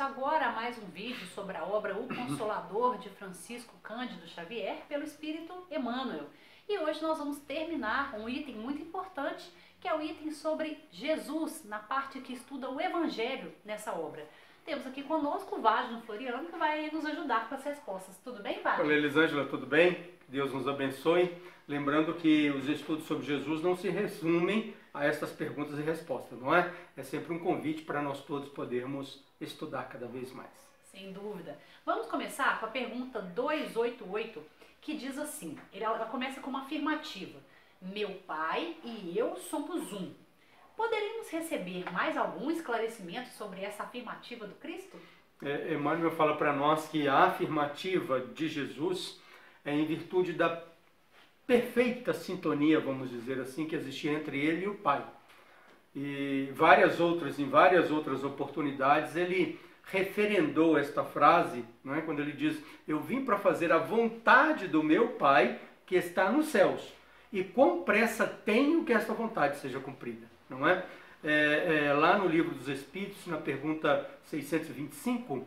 início agora a mais um vídeo sobre a obra O Consolador de Francisco Cândido Xavier pelo Espírito Emmanuel. E hoje nós vamos terminar um item muito importante, que é o item sobre Jesus, na parte que estuda o Evangelho nessa obra. Temos aqui conosco o Wagner Floriano, que vai nos ajudar com as respostas. Tudo bem, Wagner? Olá, Elisângela, tudo bem? Deus nos abençoe. Lembrando que os estudos sobre Jesus não se resumem a estas perguntas e respostas, não é? É sempre um convite para nós todos podermos estudar cada vez mais. Sem dúvida. Vamos começar com a pergunta 288, que diz assim, ela começa com uma afirmativa. Meu pai e eu somos um. Poderíamos receber mais algum esclarecimento sobre essa afirmativa do Cristo? Emmanuel fala para nós que a afirmativa de Jesus é em virtude da perfeita sintonia, vamos dizer assim, que existia entre ele e o Pai. E em várias outras oportunidades, ele referendou esta frase, não é? Quando ele diz, eu vim para fazer a vontade do meu Pai que está nos céus. E quão pressa tenho que esta vontade seja cumprida, não é? Lá no Livro dos Espíritos, na pergunta 625,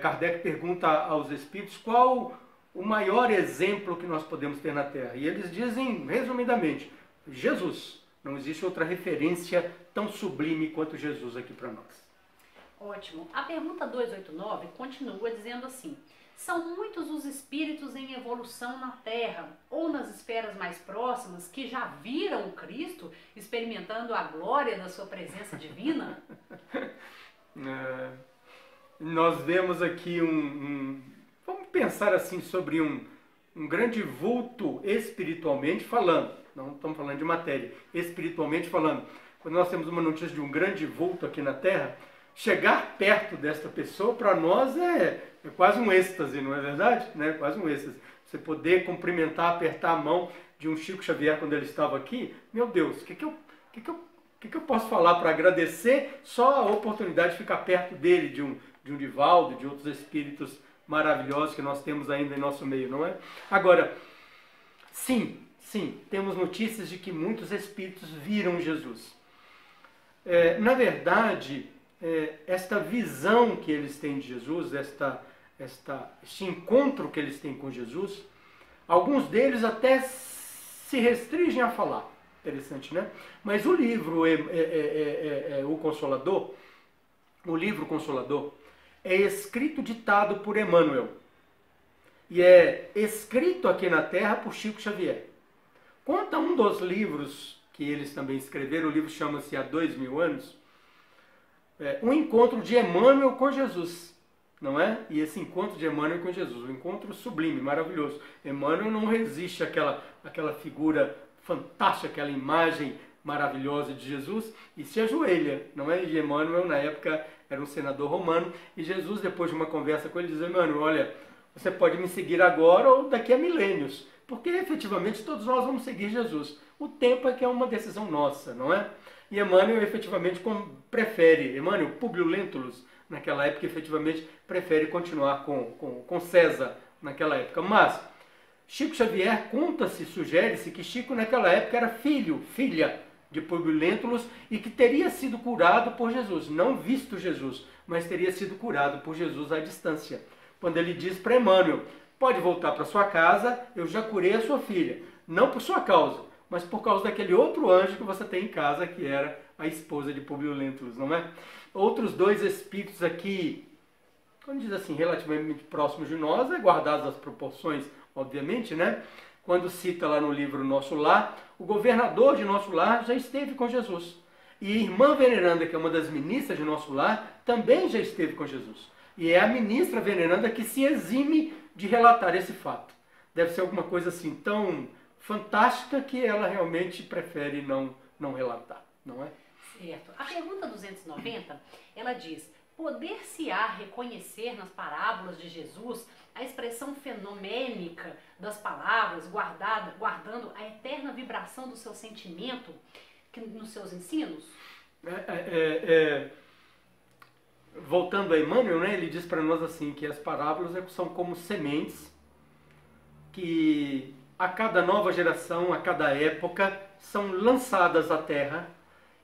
Kardec pergunta aos Espíritos qual o maior exemplo que nós podemos ter na Terra. E eles dizem, resumidamente, Jesus. Não existe outra referência tão sublime quanto Jesus aqui para nós. Ótimo. A pergunta 289 continua dizendo assim, são muitos os espíritos em evolução na Terra ou nas esferas mais próximas que já viram o Cristo experimentando a glória da sua presença divina? Nós vemos aqui vamos pensar assim sobre um grande vulto espiritualmente falando. Não estamos falando de matéria, espiritualmente falando. Quando nós temos uma notícia de um grande vulto aqui na Terra, chegar perto desta pessoa, para nós, é quase um êxtase, não é verdade? Né? Quase um êxtase. Você poder cumprimentar, apertar a mão de um Chico Xavier quando ele estava aqui, meu Deus, o que eu posso falar para agradecer só a oportunidade de ficar perto dele, de um Divaldo, de outros espíritos maravilhosos que nós temos ainda em nosso meio, não é? Agora, sim, temos notícias de que muitos espíritos viram Jesus. Na verdade, esta visão que eles têm de Jesus, este encontro que eles têm com Jesus, alguns deles até se restringem a falar. Interessante, né? Mas o livro O Consolador, o livro Consolador, é escrito ditado por Emmanuel. E é escrito aqui na Terra por Chico Xavier. Quanto a um dos livros que eles também escreveram, o livro chama-se Há 2000 Anos, um encontro de Emmanuel com Jesus, não é? E esse encontro de Emmanuel com Jesus, um encontro sublime, maravilhoso. Emmanuel não resiste àquela figura fantástica, aquela imagem maravilhosa de Jesus e se ajoelha, não é? E Emmanuel, na época, era um senador romano e Jesus, depois de uma conversa com ele, diz, Emmanuel, olha, você pode me seguir agora ou daqui a milênios, porque efetivamente todos nós vamos seguir Jesus. O tempo é que é uma decisão nossa, não é? E Emmanuel efetivamente prefere, Emmanuel, Públio Lentulus, naquela época, efetivamente prefere continuar com César naquela época. Mas Chico Xavier conta-se, sugere-se que Chico naquela época era filha de Públio Lentulus e que teria sido curado por Jesus, não visto Jesus, mas teria sido curado por Jesus à distância. Quando ele diz para Emmanuel, pode voltar para sua casa, eu já curei a sua filha, não por sua causa, mas por causa daquele outro anjo que você tem em casa, que era a esposa de Públio Lentulus, não é? Outros dois espíritos aqui, quando diz assim, relativamente próximos de nós, guardadas as proporções, obviamente, né? Quando cita lá no livro Nosso Lar, o governador de Nosso Lar já esteve com Jesus. E a irmã Veneranda, que é uma das ministras de Nosso Lar, também já esteve com Jesus. E é a ministra Veneranda que se exime de relatar esse fato. Deve ser alguma coisa assim tão fantástica que ela realmente prefere não relatar, não é? Certo. A pergunta 290, ela diz, poder-se-á reconhecer nas parábolas de Jesus a expressão fenomênica das palavras, guardando a eterna vibração do seu sentimento nos seus ensinos? Voltando a Emmanuel, né, ele diz para nós assim, que as parábolas são como sementes que a cada nova geração, a cada época, são lançadas à terra.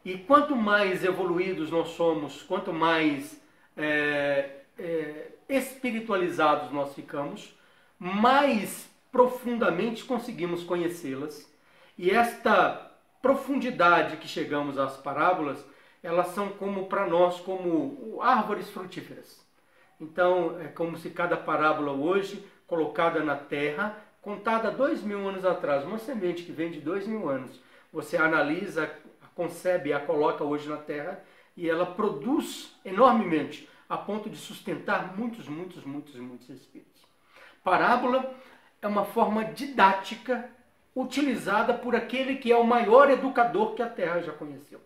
E quanto mais evoluídos nós somos, quanto mais espiritualizados nós ficamos, mais profundamente conseguimos conhecê-las. E esta profundidade que chegamos às parábolas, elas são como para nós, como árvores frutíferas. Então, é como se cada parábola hoje, colocada na terra, contada 2000 anos atrás, uma semente que vem de 2000 anos, você analisa, a concebe, a coloca hoje na terra e ela produz enormemente, a ponto de sustentar muitos espíritos. Parábola é uma forma didática utilizada por aquele que é o maior educador que a terra já conheceu.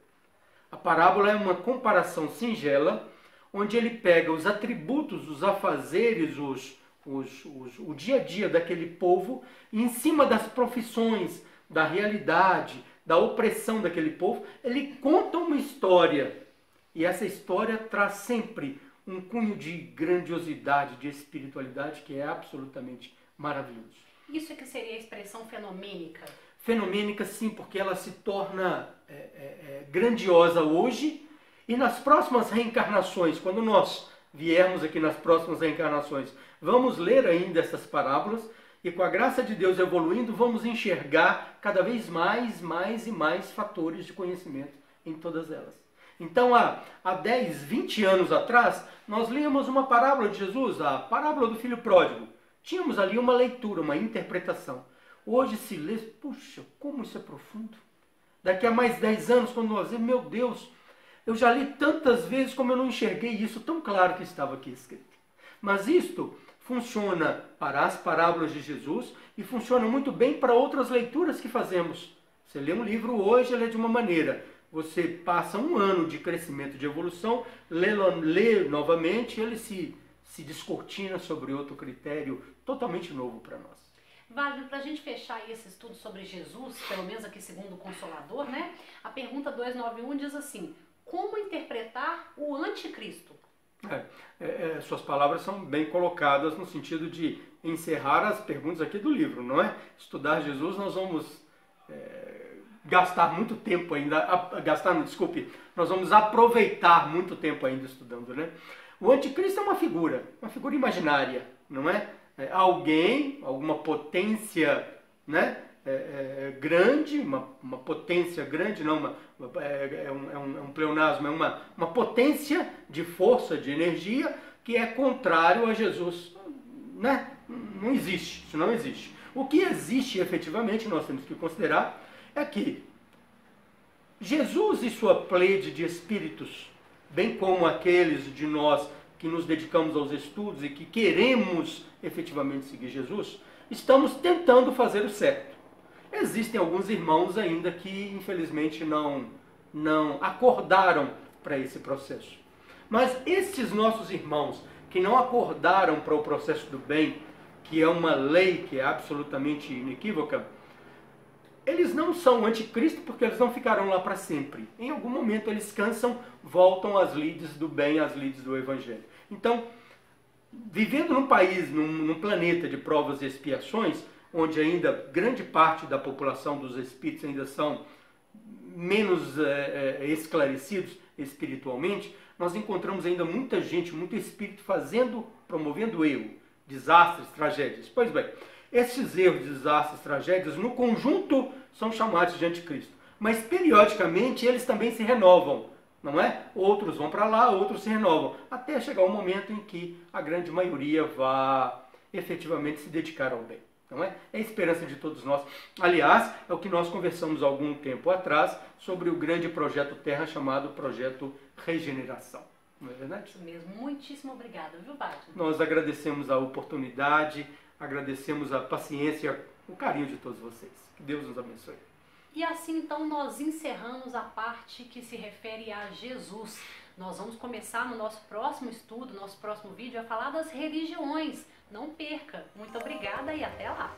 A parábola é uma comparação singela, onde ele pega os atributos, os afazeres, o dia a dia daquele povo, e em cima das profissões, da realidade, da opressão daquele povo, ele conta uma história. E essa história traz sempre um cunho de grandiosidade, de espiritualidade, que é absolutamente maravilhoso. Isso é que seria a expressão fenomênica? Fenomênica, sim, porque ela se torna grandiosa hoje, e nas próximas reencarnações, quando nós viermos aqui nas próximas reencarnações, vamos ler ainda essas parábolas, e com a graça de Deus evoluindo, vamos enxergar cada vez mais e mais fatores de conhecimento em todas elas. Então, há 10, 20 anos atrás, nós líamos uma parábola de Jesus, a parábola do filho pródigo. Tínhamos ali uma leitura, uma interpretação. Hoje se lê, puxa, como isso é profundo. Daqui a mais 10 anos, quando nós vemos, meu Deus, eu já li tantas vezes como eu não enxerguei isso tão claro que estava aqui escrito. Mas isto funciona para as parábolas de Jesus e funciona muito bem para outras leituras que fazemos. Você lê um livro hoje, ele é de uma maneira. Você passa um ano de crescimento, de evolução, lê novamente, ele se descortina sobre outro critério totalmente novo para nós. Wagner, para a gente fechar aí esse estudo sobre Jesus, pelo menos aqui segundo o Consolador, né? A pergunta 291 diz assim: como interpretar o anticristo? Suas palavras são bem colocadas no sentido de encerrar as perguntas aqui do livro, não é? Estudar Jesus, nós vamos gastar muito tempo ainda, nós vamos aproveitar muito tempo ainda estudando, né? O anticristo é uma figura imaginária, não é? Alguém, alguma potência, né? Grande, uma potência grande, não, é um pleonasmo, é uma potência de força, de energia, que é contrário a Jesus, né? Não existe, isso não existe. O que existe efetivamente, nós temos que considerar, é que Jesus e sua plede de espíritos, bem como aqueles de nós que nos dedicamos aos estudos e que queremos efetivamente seguir Jesus, estamos tentando fazer o certo. Existem alguns irmãos ainda que infelizmente não acordaram para esse processo. Mas estes nossos irmãos que não acordaram para o processo do bem, que é uma lei que é absolutamente inequívoca, eles não são anticristo porque eles não ficaram lá para sempre. Em algum momento eles cansam, voltam às lides do bem, às lides do Evangelho. Então, vivendo num país, num planeta de provas e expiações, onde ainda grande parte da população dos espíritos ainda são menos esclarecidos espiritualmente, nós encontramos ainda muita gente, muito espírito promovendo erro, desastres, tragédias. Pois bem, esses erros, desastres, tragédias, no conjunto, são chamados de anticristo. Mas, periodicamente, eles também se renovam, não é? Outros vão para lá, outros se renovam, até chegar o momento em que a grande maioria vá efetivamente se dedicar ao bem. Não é? É a esperança de todos nós. Aliás, é o que nós conversamos há algum tempo atrás sobre o grande projeto Terra chamado Projeto Regeneração. Não é verdade? Isso mesmo. Muitíssimo obrigada, viu, Wagner? Nós agradecemos a oportunidade, agradecemos a paciência, o carinho de todos vocês. Que Deus nos abençoe. E assim, então, nós encerramos a parte que se refere a Jesus. Nós vamos começar no nosso próximo estudo, nosso próximo vídeo, a falar das religiões. Não perca. Muito obrigada e até lá.